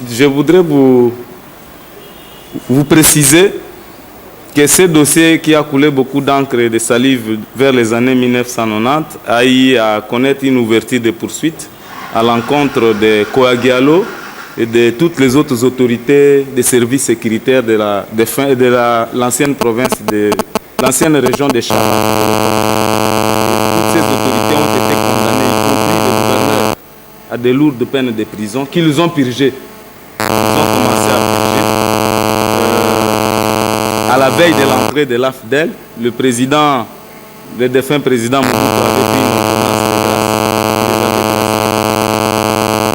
Je voudrais vous préciser que ce dossier qui a coulé beaucoup d'encre et de salive vers les années 1990 a eu à connaître une ouverture de poursuites à l'encontre de Koya Diallo et de toutes les autres autorités des services sécuritaires de l'ancienne province, de l'ancienne région de Chara. Toutes ces autorités ont été condamnées, y compris les gouverneurs, à de lourdes peines de prison qu'ils ont purgées. Ils ont commencé à purger. À la veille de l'entrée de l'AFDEL, le défunt président Mobutu avait pris une ordonnance de grâce.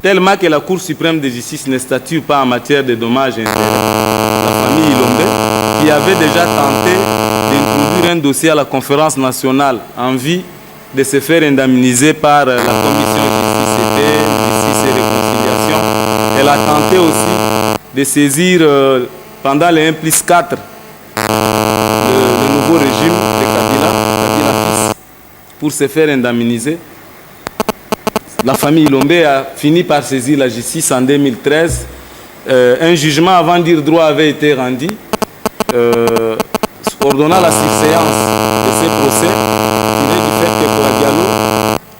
Tellement que la Cour suprême de justice ne statue pas en matière de dommages et intérêts. La famille Ilombe, qui avait déjà tenté d'introduire un dossier à la conférence nationale en vue de se faire indemniser par la commission justice et paix, justice et réconciliation, elle a tenté aussi de saisir pendant les 1+4 le nouveau régime de Kabila fils, pour se faire indemniser. La famille Ilombe a fini par saisir la justice en 2013. Un jugement avant dire droit avait été rendu, ordonnant la surséance de ces procès, tiré du fait que Koya Diallo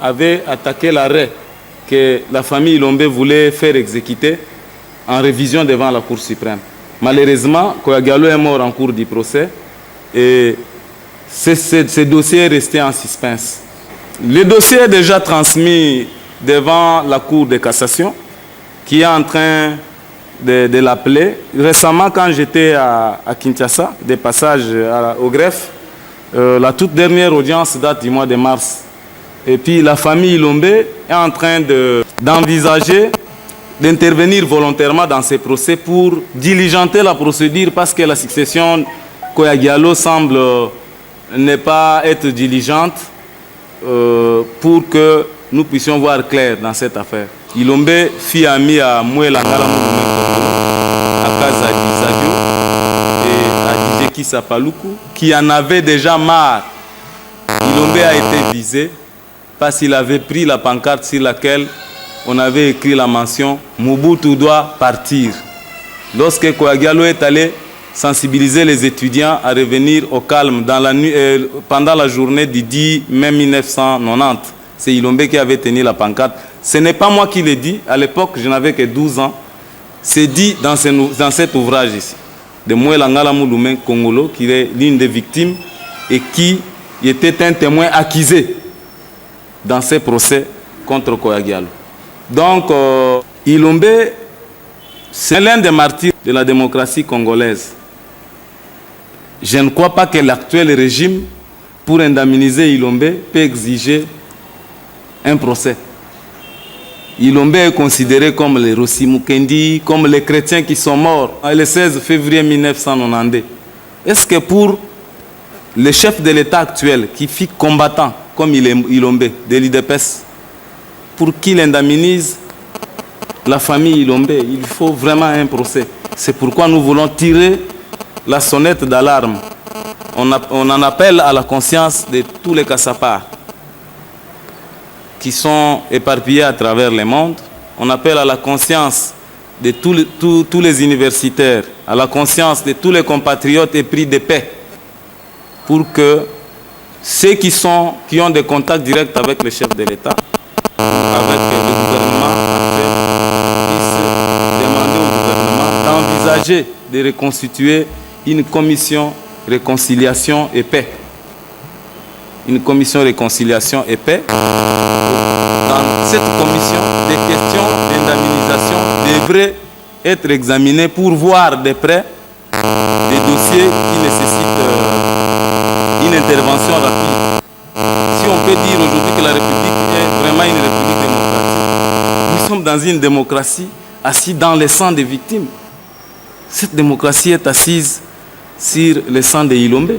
avait attaqué l'arrêt que la famille Ilombe voulait faire exécuter en révision devant la Cour suprême. Malheureusement, Koya Diallo est mort en cours du procès et ce dossier est resté en suspense. Le dossier est déjà transmis devant la Cour de cassation qui est en train de l'appeler. Récemment, quand j'étais à Kinshasa, des passages au greffe, la toute dernière audience date du mois de mars. Et puis la famille Ilombe est en train d'envisager d'intervenir volontairement dans ces procès pour diligenter la procédure parce que la succession Koya Diallo semble ne pas être diligente pour que nous puissions voir clair dans cette affaire. Ilombe fit ami à Mouela Ngala à Kazadi Sadio et à Dijeki Sapaluku qui en avait déjà marre. Ilombe a été visé parce qu'il avait pris la pancarte sur laquelle on avait écrit la mention « Mobutu doit partir ». Lorsque Koya Diallo est allé sensibiliser les étudiants à revenir au calme dans la nuit, pendant la journée du 10 mai 1990, c'est Ilombe qui avait tenu la pancarte. Ce n'est pas moi qui l'ai dit. À l'époque, je n'avais que 12 ans. C'est dit dans cet ouvrage ici, de Mouela Ngala Mouloumen Kongolo, qui est l'une des victimes et qui était un témoin accusé dans ces procès contre Koya Diallo. Donc, Ilombe, c'est l'un des martyrs de la démocratie congolaise. Je ne crois pas que l'actuel régime, pour indemniser Ilombe, peut exiger un procès. Ilombe est considéré comme les Rossi Mukendi, comme les chrétiens qui sont morts le 16 février 1992. Est-ce que pour le chef de l'État actuel, qui fut combattant comme Ilombe, de l'IDPS, pour qu'il indemnise la famille Ilombe, il faut vraiment un procès. C'est pourquoi nous voulons tirer la sonnette d'alarme. On en appelle à la conscience de tous les Kassapas qui sont éparpillés à travers le monde. On appelle à la conscience de tous les universitaires, à la conscience de tous les compatriotes épris de paix, pour que ceux qui ont des contacts directs avec le chef de l'État, avec le gouvernement actuel, puissent demander au gouvernement d'envisager de reconstituer une commission réconciliation et paix. Une commission réconciliation et paix. Dans cette commission, des questions d'indemnisation devraient être examinées pour voir de près des dossiers qui nécessitent une intervention rapide. Si on peut dire aujourd'hui que la République est vraiment une République démocratique, nous sommes dans une démocratie assise dans le sang des victimes. Cette démocratie est assise sur le sang de Ilombe.